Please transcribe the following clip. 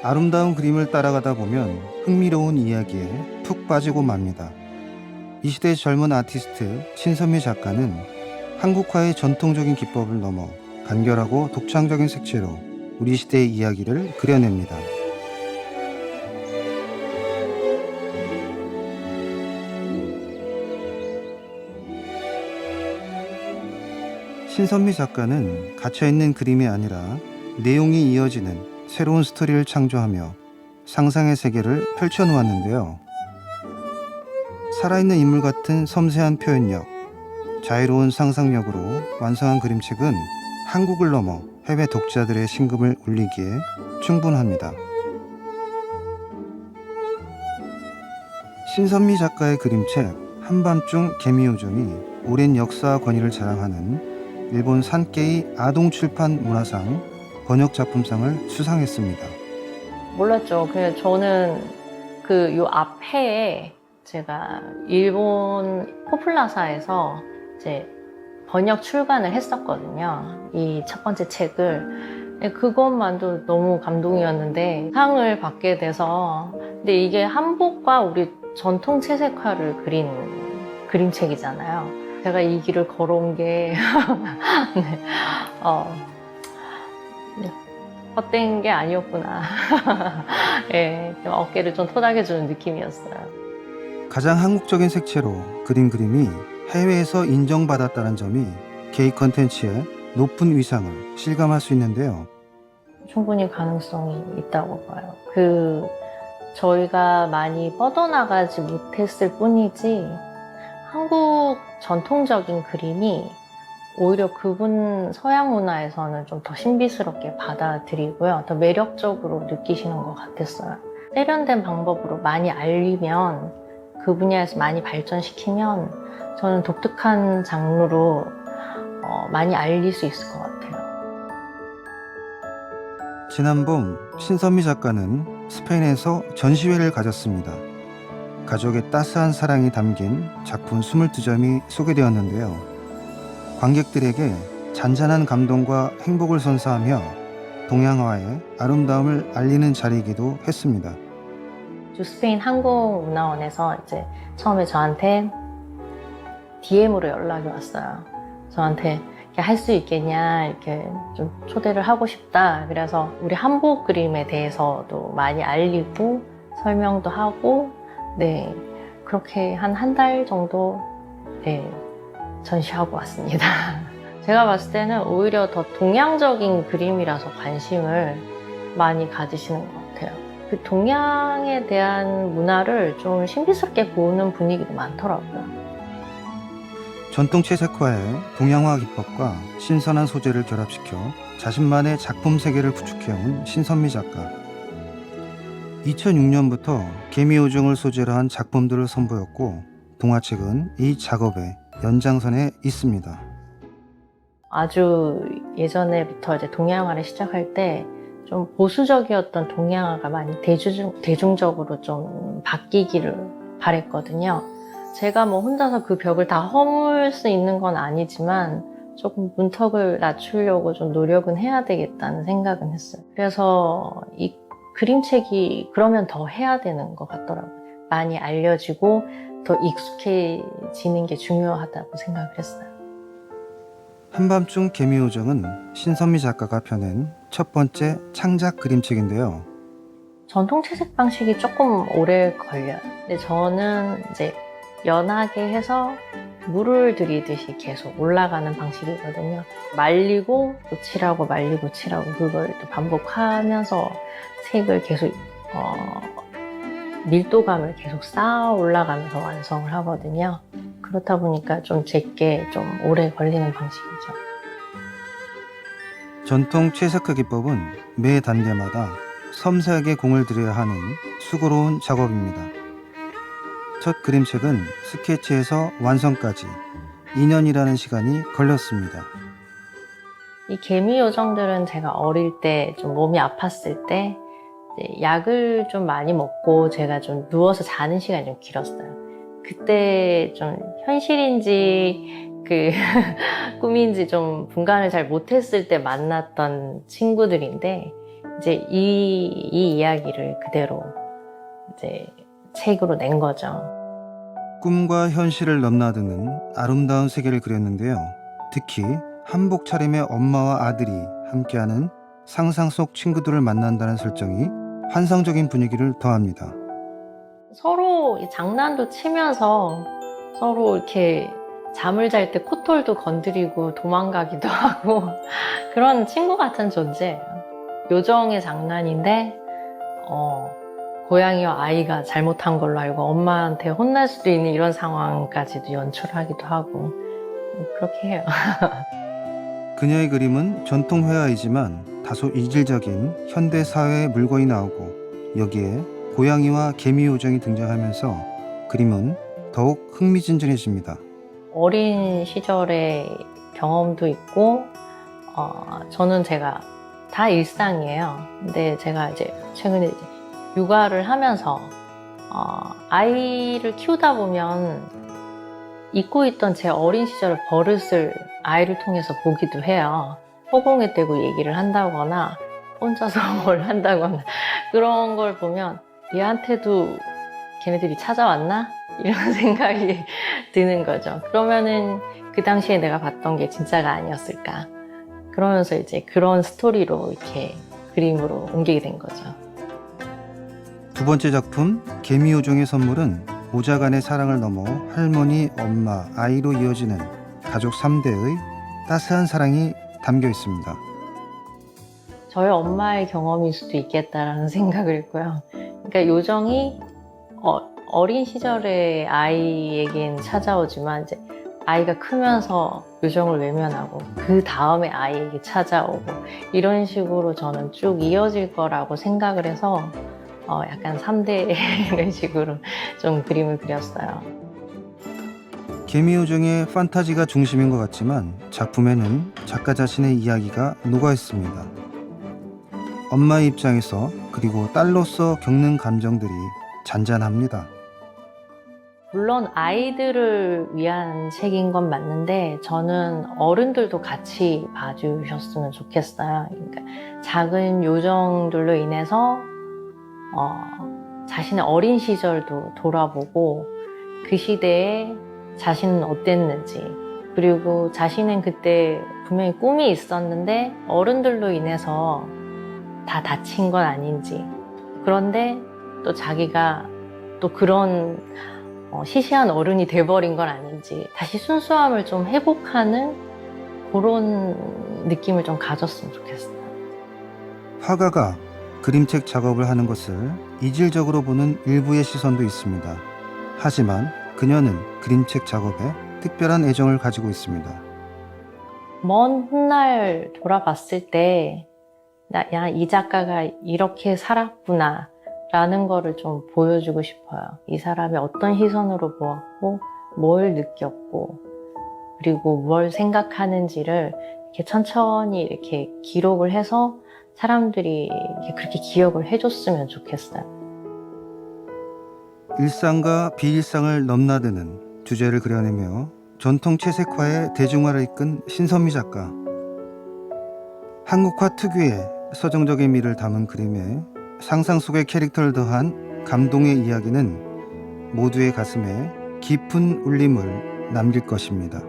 아름다운 그림을 따라가다 보면 흥미로운 이야기에 푹 빠지고 맙니다. 이 시대의 젊은 아티스트 신선미 작가는 한국화의 전통적인 기법을 넘어 간결하고 독창적인 색채로 우리 시대의 이야기를 그려냅니다. 신선미 작가는 갇혀있는 그림이 아니라 내용이 이어지는 새로운 스토리를 창조하며 상상의 세계를 펼쳐놓았는데요. 살아있는 인물 같은 섬세한 표현력, 자유로운 상상력으로 완성한 그림책은 한국을 넘어 해외 독자들의 심금을 울리기에 충분합니다. 신선미 작가의 그림책 한밤중 개미요정이 오랜 역사와 권위를 자랑하는 일본 산케이 아동출판 문화상 번역작품상을 수상했습니다. 몰랐죠. 저는 요 앞해에 제가 일본 포플라사에서 이제 번역 출간을 했었거든요. 이 첫 번째 책을. 그것만도 너무 감동이었는데 상을 받게 돼서, 근데 이게 한복과 우리 전통 채색화를 그린 그림책이잖아요. 제가 이 길을 걸어온 게 네. 네. 헛된 게 아니었구나. 예, 어깨를 좀 토닥여주는 느낌이었어요. 가장 한국적인 색채로 그린 그림이 해외에서 인정받았다는 점이 게이 컨텐츠의 높은 위상을 실감할 수 있는데요. 충분히 가능성이 있다고 봐요. 저희가 많이 뻗어나가지 못했을 뿐이지 한국 전통적인 그림이 오히려 그분 서양 문화에서는 좀 더 신비스럽게 받아들이고요. 더 매력적으로 느끼시는 것 같았어요. 세련된 방법으로 많이 알리면, 그 분야에서 많이 발전시키면 저는 독특한 장르로 많이 알릴 수 있을 것 같아요. 지난 봄 신선미 작가는 스페인에서 전시회를 가졌습니다. 가족의 따스한 사랑이 담긴 작품 22점이 소개되었는데요. 관객들에게 잔잔한 감동과 행복을 선사하며 동양화의 아름다움을 알리는 자리이기도 했습니다. 스페인 한국문화원에서 이제 처음에 저한테 DM으로 연락이 왔어요. 저한테 할 수 있겠냐, 이렇게 좀 초대를 하고 싶다. 그래서 우리 한복 그림에 대해서도 많이 알리고 설명도 하고, 네, 그렇게 한 달 정도, 네, 전시하고 왔습니다. 제가 봤을 때는 오히려 더 동양적인 그림이라서 관심을 많이 가지시는 것 같아요. 그 동양에 대한 문화를 좀 신비스럽게 보는 분위기도 많더라고요. 전통 채색화의 동양화 기법과 신선한 소재를 결합시켜 자신만의 작품 세계를 구축해온 신선미 작가. 2006년부터 개미요정을 소재로 한 작품들을 선보였고 동화책은 이 작업의 연장선에 있습니다. 아주 예전에부터 이제 동양화를 시작할 때 좀 보수적이었던 동양화가 많이 대중적으로 좀 바뀌기를 바랬거든요. 제가 뭐 혼자서 그 벽을 다 허물 수 있는 건 아니지만 조금 문턱을 낮추려고 좀 노력은 해야 되겠다는 생각은 했어요. 그래서 이 그림책이 그러면 더 해야 되는 것 같더라고요. 많이 알려지고 더 익숙해지는 게 중요하다고 생각을 했어요. 한밤중 개미요정은 신선미 작가가 펴낸 첫 번째 창작 그림책인데요. 전통 채색 방식이 조금 오래 걸려요. 근데 저는 이제 연하게 해서 물을 들이듯이 계속 올라가는 방식이거든요. 말리고 또 칠하고 말리고 칠하고 그걸 또 반복하면서 색을 계속 밀도감을 계속 쌓아 올라가면서 완성을 하거든요. 그렇다 보니까 좀 제게 좀 오래 걸리는 방식이죠. 전통 채색화 기법은 매 단계마다 섬세하게 공을 들여야 하는 수고로운 작업입니다. 첫 그림책은 스케치에서 완성까지 2년이라는 시간이 걸렸습니다. 이 개미 요정들은 제가 어릴 때 좀 몸이 아팠을 때 이제 약을 좀 많이 먹고 제가 좀 누워서 자는 시간이 좀 길었어요. 그때 좀 현실인지 꿈인지 좀 분간을 잘 못했을 때 만났던 친구들인데 이제 이 이야기를 그대로 이제 책으로 낸 거죠. 꿈과 현실을 넘나드는 아름다운 세계를 그렸는데요. 특히 한복 차림의 엄마와 아들이 함께하는 상상 속 친구들을 만난다는 설정이 환상적인 분위기를 더합니다. 서로 장난도 치면서 서로 이렇게 잠을 잘 때 코털도 건드리고 도망가기도 하고 그런 친구 같은 존재예요. 요정의 장난인데 고양이와 아이가 잘못한 걸로 알고 엄마한테 혼날 수도 있는 이런 상황까지도 연출하기도 하고 그렇게 해요. 그녀의 그림은 전통 회화이지만 다소 이질적인 현대 사회의 물건이 나오고 여기에 고양이와 개미 요정이 등장하면서 그림은 더욱 흥미진진해집니다. 어린 시절의 경험도 있고 저는 제가 다 일상이에요. 근데 제가 이제 최근에 이제 육아를 하면서 아이를 키우다 보면 잊고 있던 제 어린 시절의 버릇을 아이를 통해서 보기도 해요. 허공에 대고 얘기를 한다거나 혼자서 뭘 한다거나 그런 걸 보면 얘한테도 걔네들이 찾아왔나? 이런 생각이 드는 거죠. 그러면은 그 당시에 내가 봤던 게 진짜가 아니었을까? 그러면서 이제 그런 스토리로 이렇게 그림으로 옮기게 된 거죠. 두 번째 작품 개미 요정의 선물은 모자 간의 사랑을 넘어 할머니, 엄마, 아이로 이어지는 가족 3대의 따스한 사랑이 담겨 있습니다. 저희 엄마의 경험일 수도 있겠다라는 생각을 했고요. 그러니까 요정이 어린 시절의 아이에겐 찾아오지만 이제 아이가 크면서 요정을 외면하고 그 다음에 아이에게 찾아오고 이런 식으로 저는 쭉 이어질 거라고 생각을 해서 약간 3대 이런 식으로 좀 그림을 그렸어요. 개미 요정의 판타지가 중심인 것 같지만 작품에는 작가 자신의 이야기가 녹아 있습니다. 엄마의 입장에서 그리고 딸로서 겪는 감정들이 잔잔합니다. 물론 아이들을 위한 책인 건 맞는데 저는 어른들도 같이 봐주셨으면 좋겠어요. 그러니까 작은 요정들로 인해서 자신의 어린 시절도 돌아보고 그 시대에 자신은 어땠는지 그리고 자신은 그때 분명히 꿈이 있었는데 어른들로 인해서 다 다친 건 아닌지 그런데 또 자기가 또 그런 시시한 어른이 돼버린 건 아닌지 다시 순수함을 좀 회복하는 그런 느낌을 좀 가졌으면 좋겠어요. 화가가 그림책 작업을 하는 것을 이질적으로 보는 일부의 시선도 있습니다. 하지만 그녀는 그림책 작업에 특별한 애정을 가지고 있습니다. 먼 훗날 돌아봤을 때 야, 이 작가가 이렇게 살았구나 라는 거를 좀 보여주고 싶어요. 이 사람이 어떤 시선으로 보았고 뭘 느꼈고 그리고 뭘 생각하는지를 이렇게 천천히 이렇게 기록을 해서 사람들이 이렇게 그렇게 기억을 해줬으면 좋겠어요. 일상과 비일상을 넘나드는 주제를 그려내며 전통 채색화의 대중화를 이끈 신선미 작가. 한국화 특유의 서정적인 미를 담은 그림에 상상 속의 캐릭터를 더한 감동의 이야기는 모두의 가슴에 깊은 울림을 남길 것입니다.